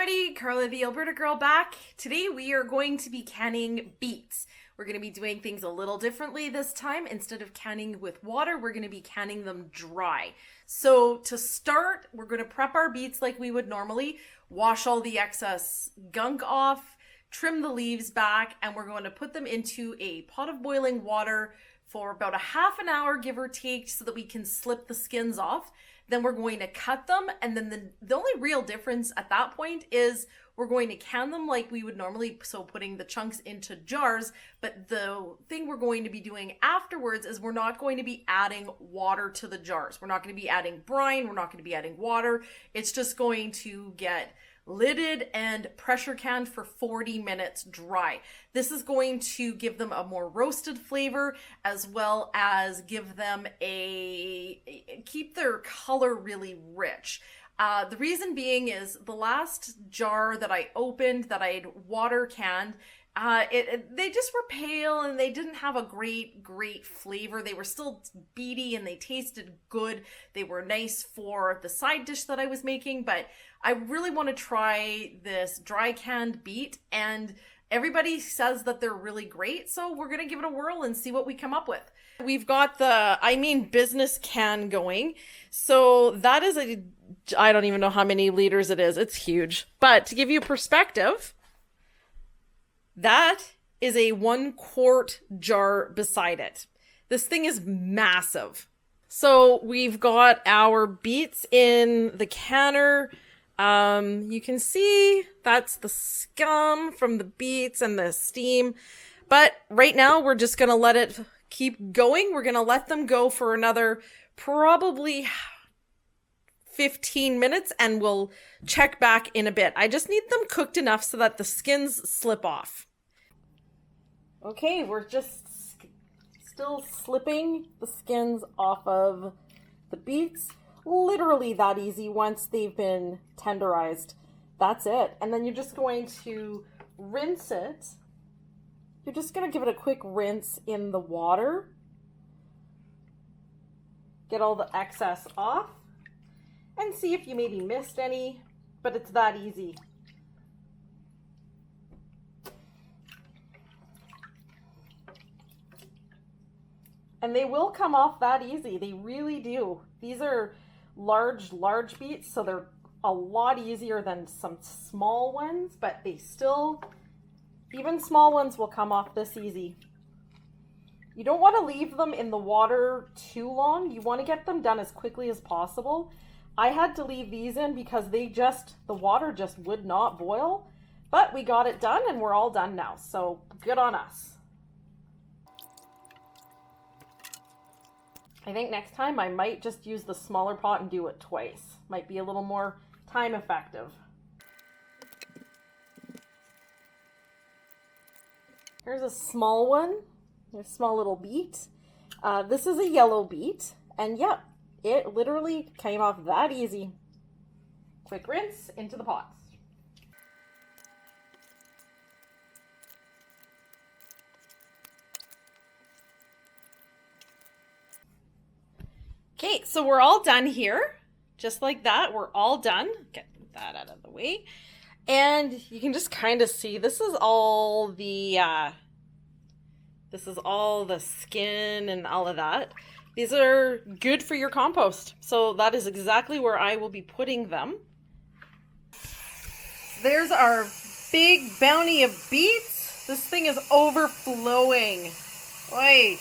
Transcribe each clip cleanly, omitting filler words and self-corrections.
everybody, Carla the Alberta girl back. Today we are going to be canning beets. We're going to be doing things a little differently this time. Instead of canning with water, we're going to be canning them dry. So to start, we're going to prep our beets like we would normally, wash all the excess gunk off, trim the leaves back, and we're going to put them into a pot of boiling water for about a half an hour, give or take, so that we can slip the skins off. Then we're going to cut them, and then the only real difference at that point is we're going to can them like we would normally, so putting the chunks into jars, but the thing we're going to be doing afterwards is we're not going to be adding water to the jars. We're not going to be adding brine, we're not going to be adding water. It's just going to get lidded and pressure canned for 40 minutes dry. This is going to give them a more roasted flavor, as well as give them keep their color really rich. The reason being is the last jar that I opened that I had water canned, they just were pale and they didn't have a great flavor. They were still beety and they tasted good. They were nice for the side dish that I was making, but I really want to try this dry canned beet, and everybody says that they're really great, so we're going to give it a whirl and see what we come up with. We've got the business can going. So that is I don't even know how many liters it is. It's huge. But to give you perspective, that is a 1-quart jar beside it. This thing is massive. So we've got our beets in the canner. You can see that's the scum from the beets and the steam. But right now we're just going to let it keep going. We're going to let them go for another probably 15 minutes and we'll check back in a bit. I just need them cooked enough so that the skins slip off. Okay, we're just still slipping the skins off of the beets. Literally that easy once they've been tenderized. That's it. And then you're just going to rinse it. You're just going to give it a quick rinse in the water. Get all the excess off. And see if you maybe missed any. But it's that easy. And they will come off that easy. They really do. These are large beets, so they're a lot easier than some small ones, but they still, even small ones will come off this easy. You don't want to leave them in the water too long. You want to get them done as quickly as possible. I had to leave these in because the water just would not boil, but we got it done and we're all done now. So good on us. I think next time I might just use the smaller pot and do it twice. Might be a little more time effective. Here's a small one, a small little beet. This is a yellow beet, and yep, it literally came off that easy. Quick rinse into the pots. Okay, so we're all done here. Just like that, we're all done. Get that out of the way. And you can just kind of see, this is all the skin and all of that. These are good for your compost. So that is exactly where I will be putting them. There's our big bounty of beets. This thing is overflowing. Oi.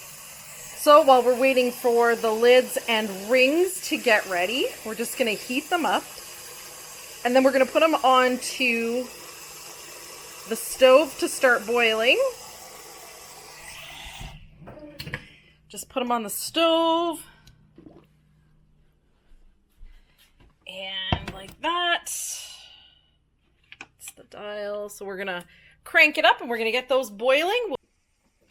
So while we're waiting for the lids and rings to get ready, we're just going to heat them up. And then we're going to put them onto the stove to start boiling. Just put them on the stove. And like that. That's the dial. So we're going to crank it up and we're going to get those boiling.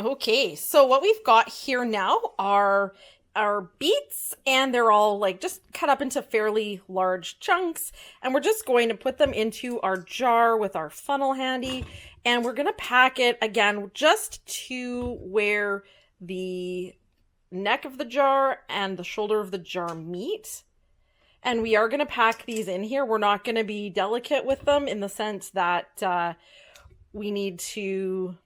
Okay, so what we've got here now are our beets, and they're all like just cut up into fairly large chunks, and we're just going to put them into our jar with our funnel handy, and we're going to pack it again just to where the neck of the jar and the shoulder of the jar meet. And we are going to pack these in here. We're not going to be delicate with them in the sense that we need to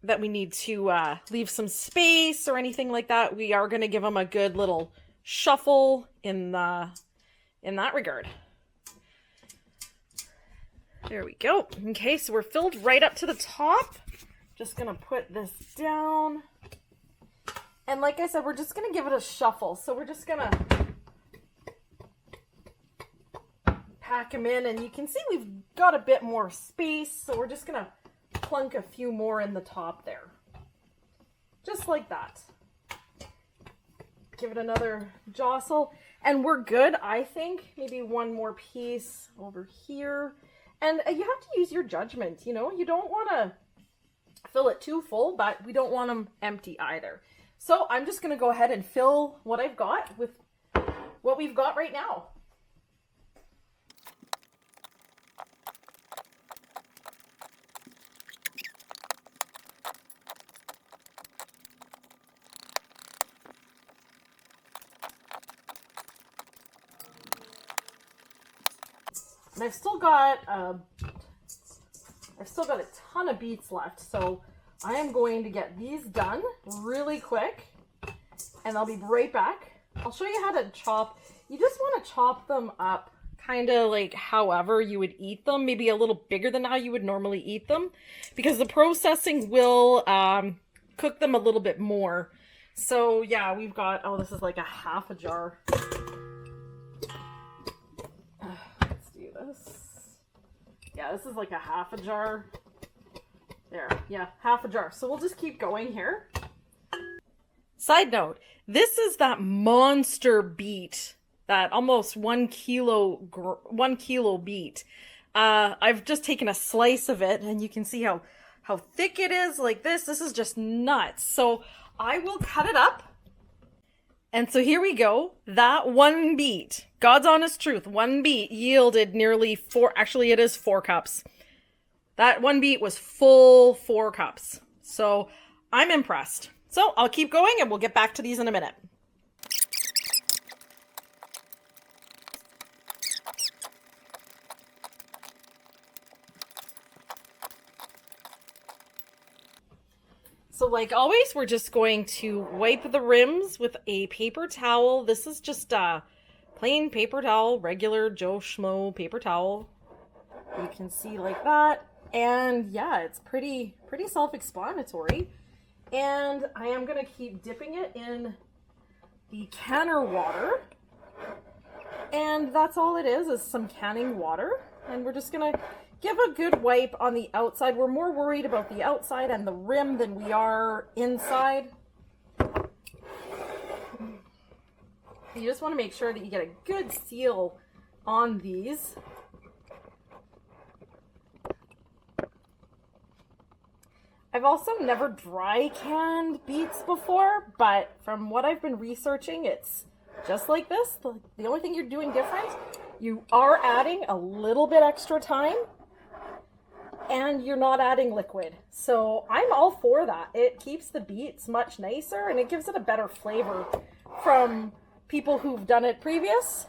leave some space or anything like that. We are going to give them a good little shuffle in that regard. There we go. Okay, so we're filled right up to the top. Just going to put this down. And like I said, we're just going to give it a shuffle. So we're just going to pack them in. And you can see we've got a bit more space. So we're just going to plunk a few more in the top there. Just like that. Give it another jostle. And we're good, I think. Maybe one more piece over here. And you have to use your judgment, you know. You don't want to fill it too full, but we don't want them empty either. So I'm just going to go ahead and fill what I've got with what we've got right now. And I've still got a ton of beets left, so I am going to get these done really quick, and I'll be right back. I'll show you how to chop. You just want to chop them up kind of like however you would eat them, maybe a little bigger than how you would normally eat them, because the processing will cook them a little bit more. So yeah, we've got, oh, this is like a half a jar. Yeah, this is like a half a jar. There, yeah, half a jar. So we'll just keep going here. Side note, this is that monster beet, that almost 1 kilo beet. I've just taken a slice of it, and you can see how thick it is like this. This is just nuts. So I will cut it up. And so here we go. That one beet, God's honest truth, one beet yielded nearly 4, actually it is 4 cups. That one beet was full 4 cups. So I'm impressed. So I'll keep going and we'll get back to these in a minute. So like always, we're just going to wipe the rims with a paper towel. This is just a plain paper towel, regular Joe Schmo paper towel. You can see like that. And yeah, it's pretty self-explanatory. And I am going to keep dipping it in the canner water. And that's all it is some canning water. And we're just going to give a good wipe on the outside. We're more worried about the outside and the rim than we are inside. You just want to make sure that you get a good seal on these. I've also never dry canned beets before, but from what I've been researching, it's just like this. The only thing you're doing different, you are adding a little bit extra time, and you're not adding liquid. So I'm all for that. It keeps the beets much nicer, and it gives it a better flavor from people who've done it previous.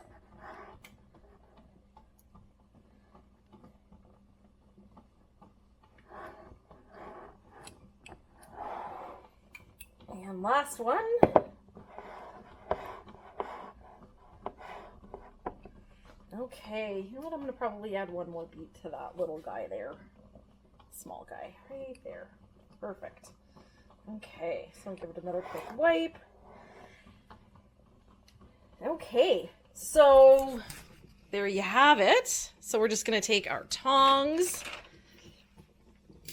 And last one. Okay, you know what? I'm going to probably add one more beet to that little guy there. Small guy, right there. Perfect. Okay, so I'll give it another quick wipe. Okay, so there you have it. So we're just going to take our tongs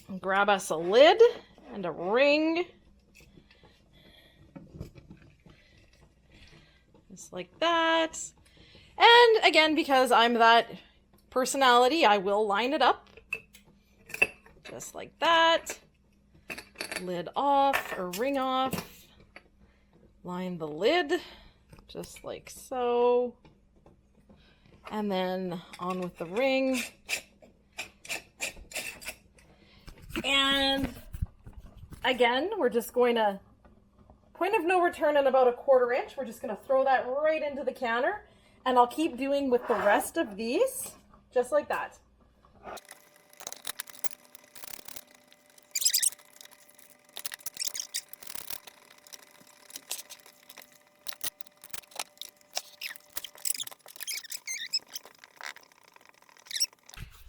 and grab us a lid and a ring. Just like that. And again, because I'm that personality, I will line it up. Just like that. Lid off or ring off. Line the lid. Just like so. And then on with the ring. And again, we're just going to point of no return in about a 1/4 inch. We're just going to throw that right into the canner, and I'll keep doing with the rest of these, just like that.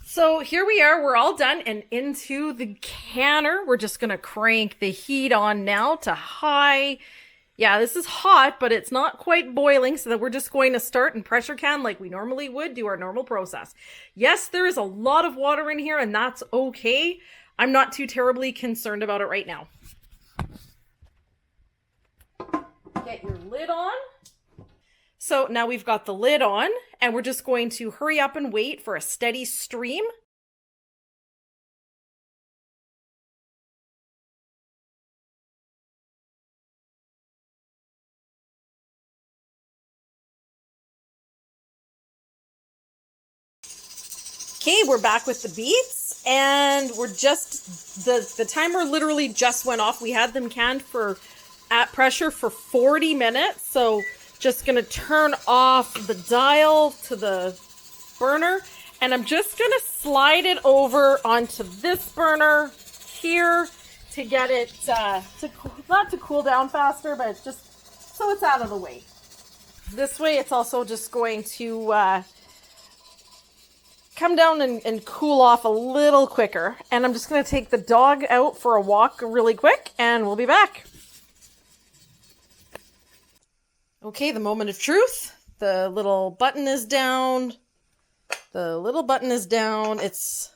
So here we are, we're all done and into the canner. We're just gonna crank the heat on now to high. Yeah, this is hot, but it's not quite boiling, so that we're just going to start and pressure can like we normally would, do our normal process. Yes, there is a lot of water in here, and that's okay. I'm not too terribly concerned about it right now. Get your lid on. So now we've got the lid on, and we're just going to hurry up and wait for a steady stream. Okay, we're back with the beets, and we're just, the timer literally just went off. We had them canned at pressure for 40 minutes, so just gonna turn off the dial to the burner, and I'm just gonna slide it over onto this burner here to get it, not to cool down faster, but just so it's out of the way. This way it's also just going to come down and cool off a little quicker. And I'm just gonna take the dog out for a walk really quick, and we'll be back. Okay, the moment of truth. The little button is down. The little button is down. Its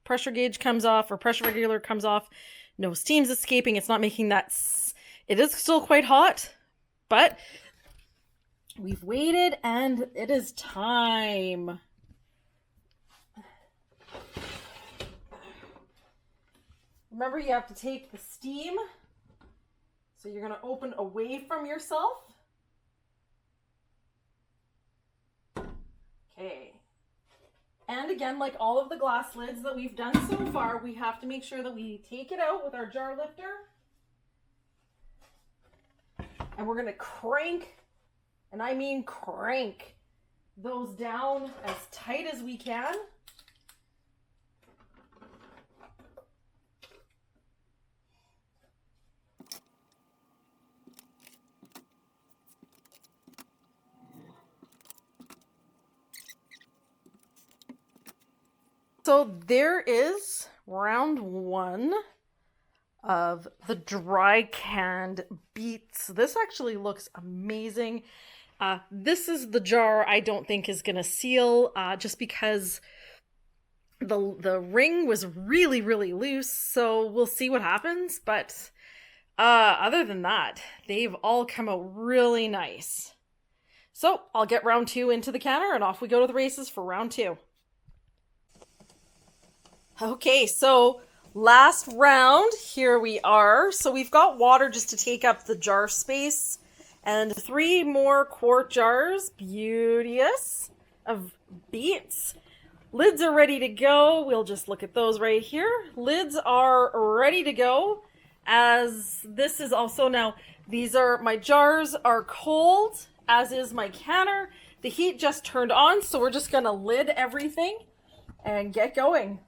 pressure gauge comes off, or pressure regulator comes off. No steam's escaping. It's not making that. It is still quite hot, but we've waited and it is time. Remember, you have to take the steam. So you're going to open away from yourself. Okay. And again, like all of the glass lids that we've done so far, we have to make sure that we take it out with our jar lifter. And we're going to crank, and I mean crank, those down as tight as we can. So there is round 1 of the dry canned beets. This actually looks amazing. This is the jar I don't think is going to seal, just because the ring was really, really loose. So we'll see what happens. But other than that, they've all come out really nice. So I'll get round 2 into the canner, and off we go to the races for round 2. Okay, so last round, here we are. So we've got water just to take up the jar space, and 3 more quart jars, beauteous, of beets. Lids are ready to go. We'll just look at those right here. Lids are ready to go, as this is also now, my jars are cold, as is my canner. The heat just turned on, so we're just gonna lid everything and get going.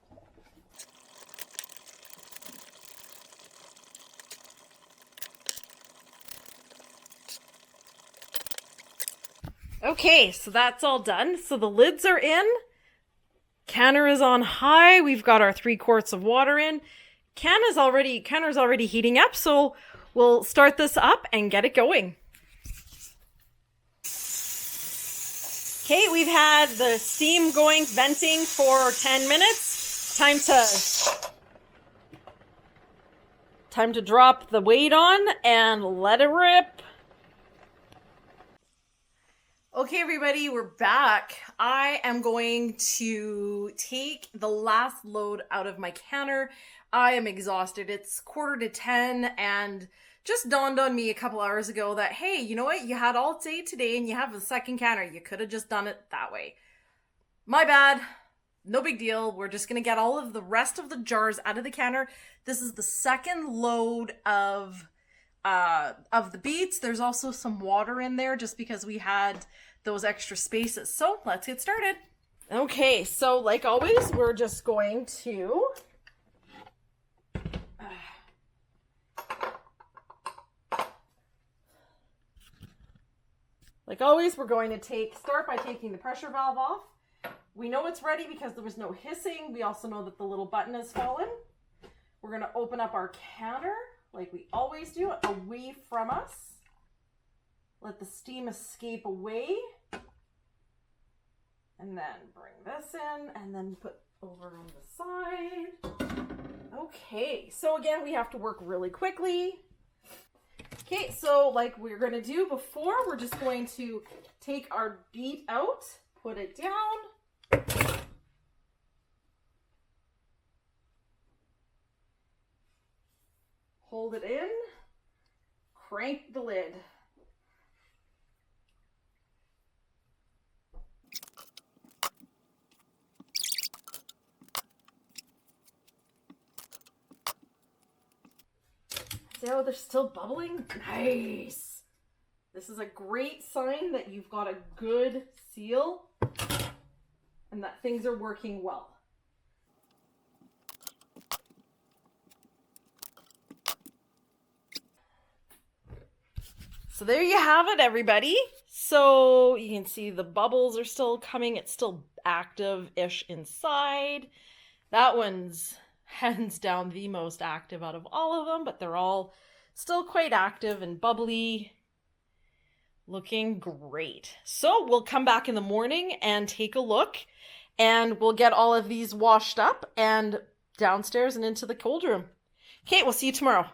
Okay, so that's all done. So the lids are in. Canner is on high. We've got our 3 quarts of water in. Canner's already heating up, so we'll start this up and get it going. Okay, we've had the steam going, venting for 10 minutes. Time to drop the weight on and let it rip. Okay, everybody, we're back. I am going to take the last load out of my canner. I am exhausted. It's 9:45, and just dawned on me a couple hours ago that, hey, you know what? You had all day today and you have the second canner. You could have just done it that way. My bad. No big deal. We're just going to get all of the rest of the jars out of the canner. This is the second load of of the beets. There's also some water in there just because we had those extra spaces. So let's get started. Okay, so like always, we're just going to start by taking the pressure valve off. We know it's ready because there was no hissing. We also know that the little button has fallen. We're going to open up our canner like we always do, away from us. Let the steam escape away. And then bring this in and then put over on the side. Okay, so again, we have to work really quickly. Okay, so like we're going to do before, we're just going to take our beet out, put it down. Hold it in, crank the lid. See how they're still bubbling? Nice! This is a great sign that you've got a good seal and that things are working well. So there you have it, everybody. So you can see the bubbles are still coming. It's still active-ish inside. That one's hands down the most active out of all of them, but they're all still quite active and bubbly. Looking great. So we'll come back in the morning and take a look, and we'll get all of these washed up and downstairs and into the cold room. Okay, we'll see you tomorrow.